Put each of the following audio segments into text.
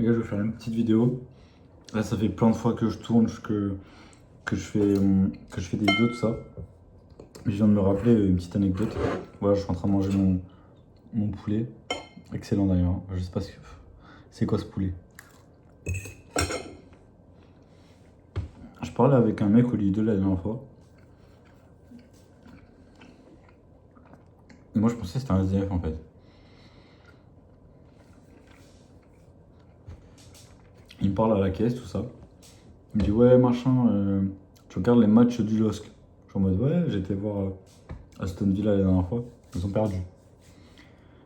Les gars, je vais faire une petite vidéo. Là, ça fait plein de fois que je tourne, que je fais des vidéos, tout ça. Mais je viens de me rappeler une petite anecdote. Voilà, je suis en train de manger mon poulet. Excellent d'ailleurs, hein. Je sais pas c'est quoi ce poulet. Je parlais avec un mec au Lidl la dernière fois. Et moi, je pensais que c'était un SDF en fait. Il me parle à la caisse, tout ça. Il me dit, ouais, machin, tu regardes les matchs du LOSC. Je suis en mode, ouais, j'étais voir Aston Villa la dernière fois. Ils ont perdu.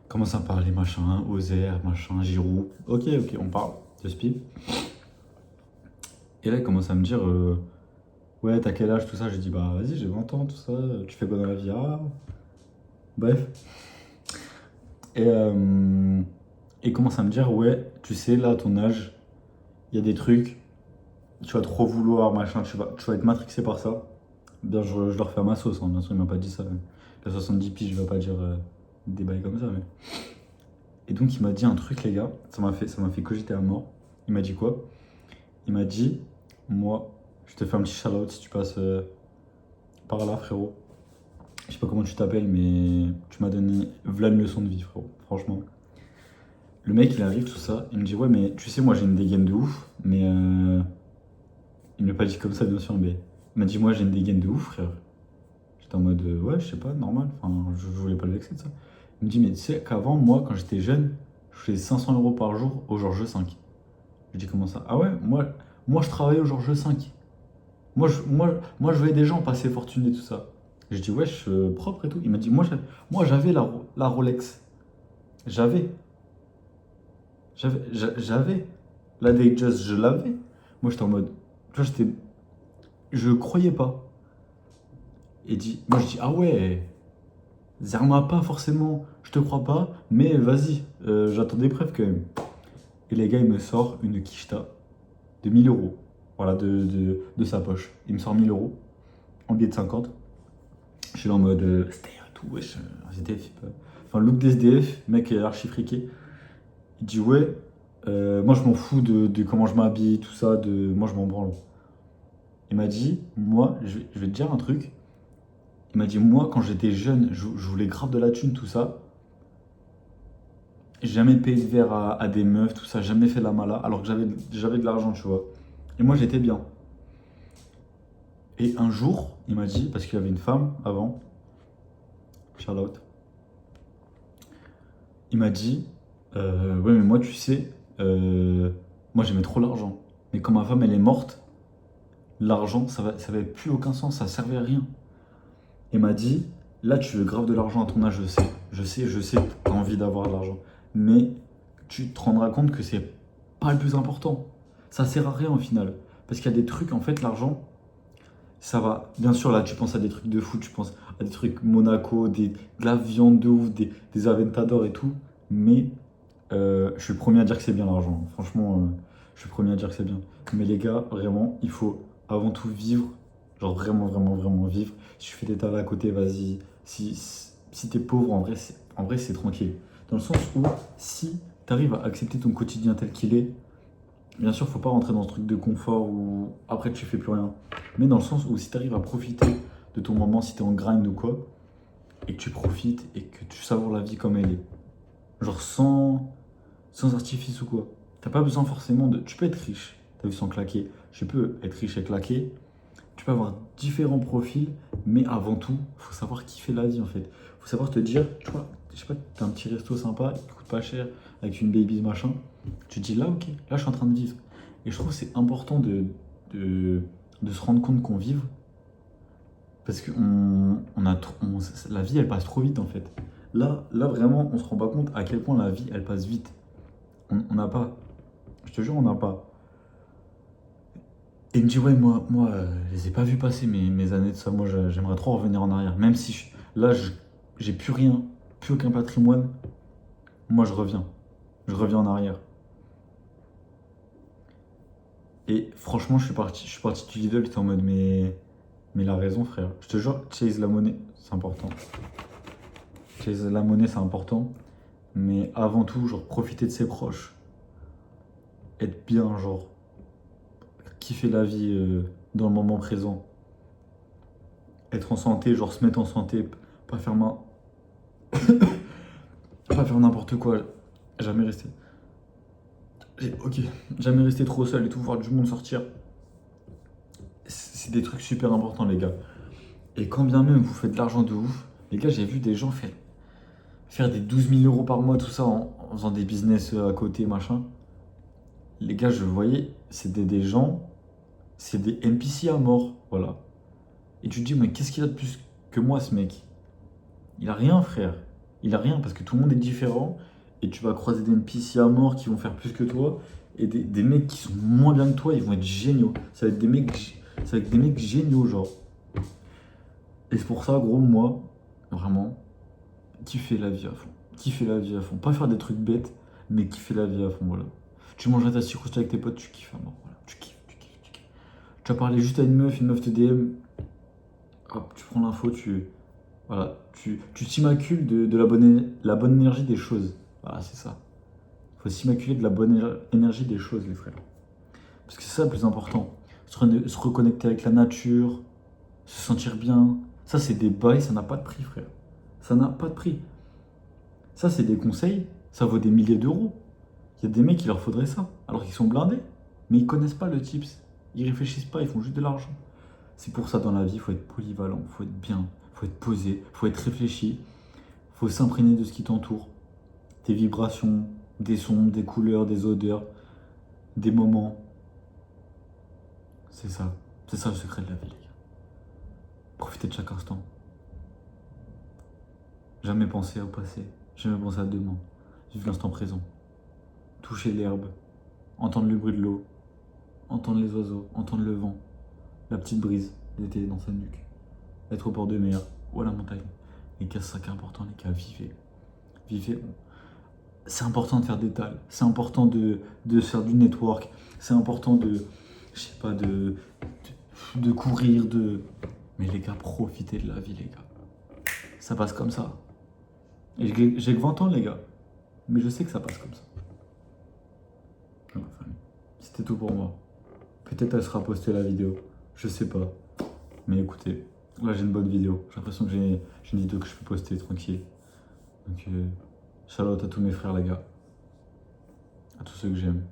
Commence à parler, machin, Auxerre, machin, Giroud. Ok, on parle de Spi. Et là, il commence à me dire, ouais, t'as quel âge, tout ça. J'ai dit, bah vas-y, j'ai 20 ans, tout ça. Tu fais quoi dans la vie? Ah, bref. Et il commence à me dire, ouais, tu sais, là, à ton âge, il y a des trucs, tu vas trop vouloir, machin, tu vas être matrixé par ça. Bien, je leur fais à ma sauce, hein. Bien sûr, il m'a pas dit ça. Il a 70 piges, je vais pas dire des bails comme ça. Mais... Et donc, il m'a dit un truc, les gars, ça m'a fait cogiter à mort. Il m'a dit quoi? Il m'a dit, moi, je te fais un petit shout-out si tu passes par là, frérot. Je sais pas comment tu t'appelles, mais tu m'as donné v'là une leçon de vie, frérot. Franchement. Le mec, il arrive, tout ça, il me dit, ouais, mais tu sais, moi, j'ai une dégaine de ouf, mais il me l'a pas dit comme ça, bien sûr, mais il m'a dit, moi, j'ai une dégaine de ouf, frère. J'étais en mode, ouais, je sais pas, normal, enfin, je voulais pas le vexer de ça. Il me dit, mais tu sais qu'avant, moi, quand j'étais jeune, je faisais 500 euros par jour au Georges V. Je dis, comment ça? Ah ouais, moi, je travaillais au Georges V. Moi, je voyais des gens passer fortunés, tout ça. Je dis, wesh, propre et tout. Il m'a dit, moi j'avais la Rolex. J'avais. J'avais. La Datejust, je l'avais. Moi, j'étais en mode. Tu vois, je croyais pas. Moi, je dis, ah ouais, Zerma pas forcément, je te crois pas, mais vas-y, j'attends des preuves quand même. Et les gars, il me sort une quicheta de 1000 euros. Voilà, de sa poche. Il me sort 1000 euros en billet de 50. Je suis là en mode SDF et tout, wesh, SDF. Enfin, look d'SDF, mec est archi friqué. Il dit ouais, moi je m'en fous de comment je m'habille, tout ça, moi je m'en branle. Il m'a dit, moi, je vais te dire un truc. Il m'a dit, moi quand j'étais jeune, je voulais grave de la thune, tout ça. J'ai jamais payé de verre à des meufs, tout ça, jamais fait la mala, alors que j'avais de l'argent, tu vois. Et moi j'étais bien. Et un jour, il m'a dit, parce qu'il y avait une femme avant, Charlotte, il m'a dit, ouais, mais moi, tu sais, moi, j'aimais trop l'argent. Mais quand ma femme, elle est morte, l'argent, ça avait plus aucun sens, ça servait à rien. Il m'a dit, là, tu veux grave de l'argent à ton âge, je sais. Je sais que tu as envie d'avoir de l'argent. Mais tu te rendras compte que c'est pas le plus important. Ça sert à rien au final. Parce qu'il y a des trucs, en fait, l'argent, ça va. Bien sûr, là, tu penses à des trucs de fou, tu penses à des trucs Monaco, de la viande de ouf, des Aventador et tout. Mais je suis le premier à dire que c'est bien l'argent. Franchement, je suis le premier à dire que c'est bien. Mais les gars, vraiment, il faut avant tout vivre. Genre vraiment, vraiment, vraiment vivre. Si tu fais des tas à côté, vas-y. Si t'es pauvre, en vrai, c'est tranquille. Dans le sens où, si t'arrives à accepter ton quotidien tel qu'il est, bien sûr, faut pas rentrer dans ce truc de confort où après tu fais plus rien. Mais dans le sens où si t'arrives à profiter de ton moment, si t'es en grind ou quoi, et que tu profites et que tu savoures la vie comme elle est. Genre sans artifice ou quoi. T'as pas besoin forcément de. Tu peux être riche, t'as vu, sans claquer. Je peux être riche et claquer. Tu peux avoir différents profils, mais avant tout, faut savoir kiffer la vie en fait. Faut savoir te dire, tu vois, je sais pas, t'as un petit resto sympa, qui coûte pas cher, avec une baby machin. Tu te dis là, ok, là je suis en train de vivre. Et je trouve que c'est important de se rendre compte qu'on vive, parce que la vie elle passe trop vite en fait. Là vraiment, on se rend pas compte à quel point la vie elle passe vite. On n'a pas. Je te jure, on n'a pas. Et il me dit, ouais, moi je les ai pas vus passer mes années de ça. Moi, j'aimerais trop revenir en arrière. Même si là, j'ai plus rien, plus aucun patrimoine. Moi, je reviens. Je reviens en arrière. Et franchement, je suis parti du Lidl, j'étais en mode, mais il a raison, frère. Je te jure, chase la monnaie, c'est important. Chase la monnaie, c'est important. Mais avant tout, genre, profiter de ses proches. être bien, genre, kiffer la vie dans le moment présent, être en santé, genre se mettre en santé, pas faire, pas faire n'importe quoi, jamais rester. Ok, jamais rester trop seul et tout, voir du monde sortir. C'est des trucs super importants, les gars. Et quand bien même vous faites de l'argent de ouf, les gars, j'ai vu des gens faire des 12 000 € par mois, tout ça, en faisant des business à côté, machin. Les gars, je voyais, c'était des gens, c'est des NPC à mort, voilà. Et tu te dis, mais qu'est-ce qu'il a de plus que moi, ce mec? Il a rien, frère. Il a rien, parce que tout le monde est différent. Et tu vas croiser des NPC à mort qui vont faire plus que toi. Et des mecs qui sont moins bien que toi, ils vont être géniaux. Ça va être des mecs géniaux, genre. Et c'est pour ça, gros, moi, vraiment, kiffer la vie à fond. Kiffer la vie à fond. Pas faire des trucs bêtes, mais kiffer la vie à fond, voilà. Tu mangeras ta circonstance avec tes potes, tu kiffes à mort, voilà. Tu kiffes, tu kiffes, tu kiffes. Tu vas parler juste à une meuf te DM, hop, tu prends l'info, voilà, tu t'immacules de la bonne énergie des choses. Voilà, c'est ça. Il faut s'immaculer de la bonne énergie des choses, les frères. Parce que c'est ça le plus important. Se reconnecter avec la nature, se sentir bien. Ça, c'est des bails, ça n'a pas de prix, frère. Ça n'a pas de prix. Ça, c'est des conseils, ça vaut des milliers d'euros. Il y a des mecs qui leur faudrait ça, alors qu'ils sont blindés. Mais ils connaissent pas le tips. Ils réfléchissent pas, ils font juste de l'argent. C'est pour ça dans la vie, il faut être polyvalent, il faut être bien, il faut être posé, il faut être réfléchi, il faut s'imprégner de ce qui t'entoure. Des vibrations, des sons, des couleurs, des odeurs, des moments. C'est ça. C'est ça le secret de la vie, les gars. Profitez de chaque instant. Jamais penser au passé, jamais penser à demain. Vivre l'instant présent. Toucher l'herbe, entendre le bruit de l'eau, entendre les oiseaux, entendre le vent, la petite brise d'été dans sa nuque. Être au bord de mer ou à la montagne. Les gars, c'est ça qui est important, les gars, vivez. Vivez. C'est important de faire des tals, c'est important de faire du network, c'est important je sais pas, de courir, Mais les gars, profitez de la vie, les gars. Ça passe comme ça. Et j'ai que 20 ans, les gars. Mais je sais que ça passe comme ça. Voilà, famille. C'était tout pour moi. Peut-être elle sera postée la vidéo. Je sais pas. Mais écoutez, là j'ai une bonne vidéo. J'ai l'impression que j'ai une vidéo que je peux poster tranquille. Donc, shout out à tous mes frères, les gars. À tous ceux que j'aime.